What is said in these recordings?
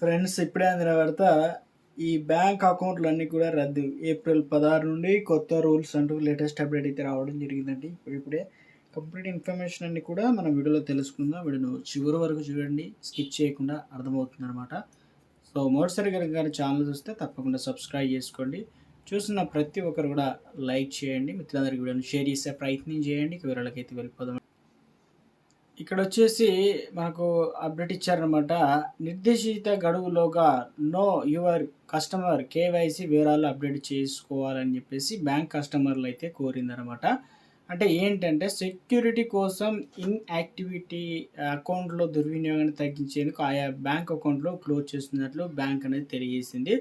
Friends ఇప్పుడే అందిన వార్త ఈ బ్యాంక్ అకౌంట్లన్నీ కూడా రద్దు. ఏప్రిల్ 16 నుండి కొత్త రూల్స్ అంటూ లేటెస్ట్ అప్డేట్ అయితే రావడం జరిగిందండి. ఇప్పుడే కంప్లీట్ ఇన్ఫర్మేషన్ అన్ని కూడా మనం వీడియోలో తెలుసుకుందాం. వీడియోను చివరి వరకు చూడండి, స్కిప్ చేయకుండా అర్థమవుతుందన్నమాట. సో మొదటిసారి కనుక ఛానల్ చూస్తే తప్పకుండా సబ్స్క్రైబ్ చేసుకోండి. చూసిన ప్రతి ఒక్కరు కూడా లైక్ చేయండి, మిత్రులందరికీ వీడియోను షేర్ చేసే ప్రయత్నం చేయండి. వివరాలకైతే వెళ్ళిపోదాం. ఇక్కడ వచ్చేసి మనకు అప్డేట్ ఇచ్చారనమాట. నిర్దేశిత గడువులోగా నో యువర్ కస్టమర్ కేవైసీ వివరాలు అప్డేట్ చేసుకోవాలని చెప్పేసి బ్యాంక్ కస్టమర్లు అయితే కోరిందనమాట. అంటే ఏంటంటే సెక్యూరిటీ కోసం ఇన్యాక్టివిటీ అకౌంట్లో దుర్వినియోగాన్ని తగ్గించేందుకు ఆయా బ్యాంక్ అకౌంట్లో క్లోజ్ చేస్తున్నట్లు బ్యాంక్ అనేది తెలియజేసింది.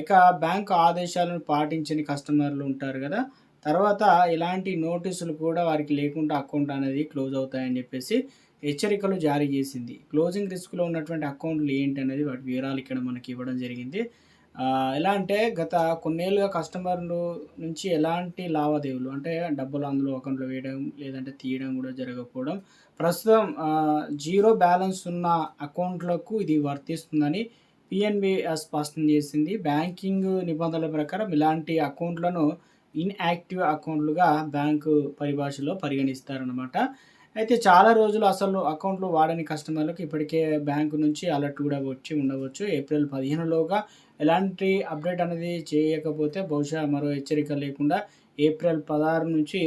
ఇక బ్యాంక్ ఆదేశాలను పాటించని కస్టమర్లు ఉంటారు కదా, తర్వాత ఇలాంటి నోటీసులు కూడా వారికి లేకుండా అకౌంట్ అనేది క్లోజ్ అవుతాయని చెప్పేసి హెచ్చరికలు జారీ చేసింది. క్లోజింగ్ రిస్క్లో ఉన్నటువంటి అకౌంట్లు ఏంటి అనేది వాటి వివరాలు ఇక్కడ మనకి ఇవ్వడం జరిగింది. ఎలా అంటే గత కొన్నేళ్ళుగా కస్టమర్లు నుంచి ఎలాంటి లావాదేవీలు అంటే డబ్బులు అందులో అకౌంట్లో వేయడం లేదంటే తీయడం కూడా జరగకపోవడం, ప్రస్తుతం జీరో బ్యాలెన్స్ ఉన్న అకౌంట్లకు ఇది వర్తిస్తుందని పిఎన్బి స్పష్టం చేసింది. బ్యాంకింగ్ నిబంధనల ప్రకారం ఇలాంటి అకౌంట్లను ఇన్యాక్టివ్ అకౌంట్లుగా బ్యాంకు పరిభాషలో పరిగణిస్తారనమాట. అయితే చాలా రోజులు అసలు అకౌంట్లు వాడని కస్టమర్లకు ఇప్పటికే బ్యాంకు నుంచి అలర్ట్ కూడా వచ్చి ఉండవచ్చు. ఏప్రిల్ 15లోగా ఎలాంటి అప్డేట్ అనేది చేయకపోతే బహుశా మరో హెచ్చరిక లేకుండా ఏప్రిల్ 16 నుంచి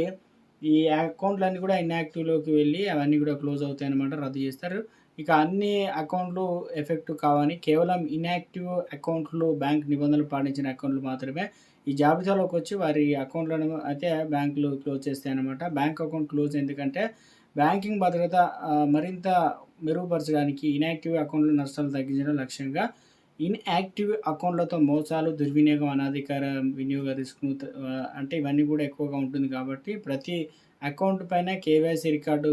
ఈ అకౌంట్లన్నీ కూడా ఇన్యాక్టివ్లోకి వెళ్ళి అవన్నీ కూడా క్లోజ్ అవుతాయన్నమాట, రద్దు చేస్తారు. ఇక అన్ని అకౌంట్లు ఎఫెక్ట్ కావని, కేవలం ఇన్యాక్టివ్ అకౌంట్లు బ్యాంక్ నిబంధనలు పాటించిన అకౌంట్లు మాత్రమే ఈ జాబితాలోకి వచ్చి వారి అకౌంట్లను అయితే బ్యాంకులు క్లోజ్ చేస్తాయన్నమాట. బ్యాంక్ అకౌంట్ క్లోజ్ ఎందుకంటే బ్యాంకింగ్ భద్రత మరింత మెరుగుపరచడానికి, ఇన్యాక్టివ్ అకౌంట్ల నష్టాలు తగ్గించడం లక్ష్యంగా ఇన్యాక్టివ్ అకౌంట్లతో మోసాలు, దుర్వినియోగం, అనధికార వినియోగ రిస్క్ అంటే ఇవన్నీ కూడా ఎక్కువగా ఉంటుంది కాబట్టి ప్రతి అకౌంట్ పైన కేవైసీ రికార్డు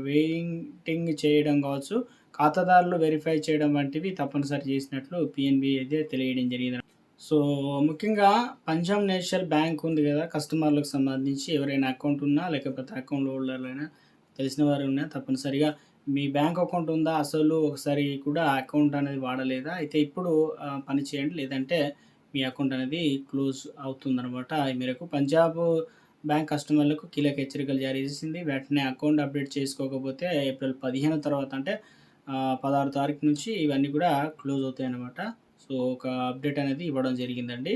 వెయిటింగ్ చేయడం కావచ్చు, ఖాతాదారులు వెరిఫై చేయడం వంటివి తప్పనిసరి చేసినట్లు పిఎన్బి అయితే తెలియడం జరిగింది. సో ముఖ్యంగా పంజాబ్ నేషనల్ బ్యాంక్ ఉంది కదా, కస్టమర్లకు సంబంధించి ఎవరైనా అకౌంట్ ఉన్నా లేకపోతే అకౌంట్ హోల్డర్లైనా తెలిసిన వారు ఉన్నా తప్పనిసరిగా మీ బ్యాంక్ అకౌంట్ ఉందా అసలు ఒకసారి కూడా అకౌంట్ అనేది వాడలేదా అయితే ఇప్పుడు పని చేయండి, లేదంటే మీ అకౌంట్ అనేది క్లోజ్ అవుతుందన్నమాట. ఈ మేరకు పంజాబ్ బ్యాంక్ కస్టమర్లకు కీలక హెచ్చరికలు జారీ చేసింది. వెంటనే అకౌంట్ అప్డేట్ చేసుకోకపోతే ఏప్రిల్ 15 తర్వాత అంటే 16 తారీఖు నుంచి ఇవన్నీ కూడా క్లోజ్ అవుతాయి అన్నమాట. సో ఒక అప్డేట్ అనేది ఇవ్వడం జరిగిందండి.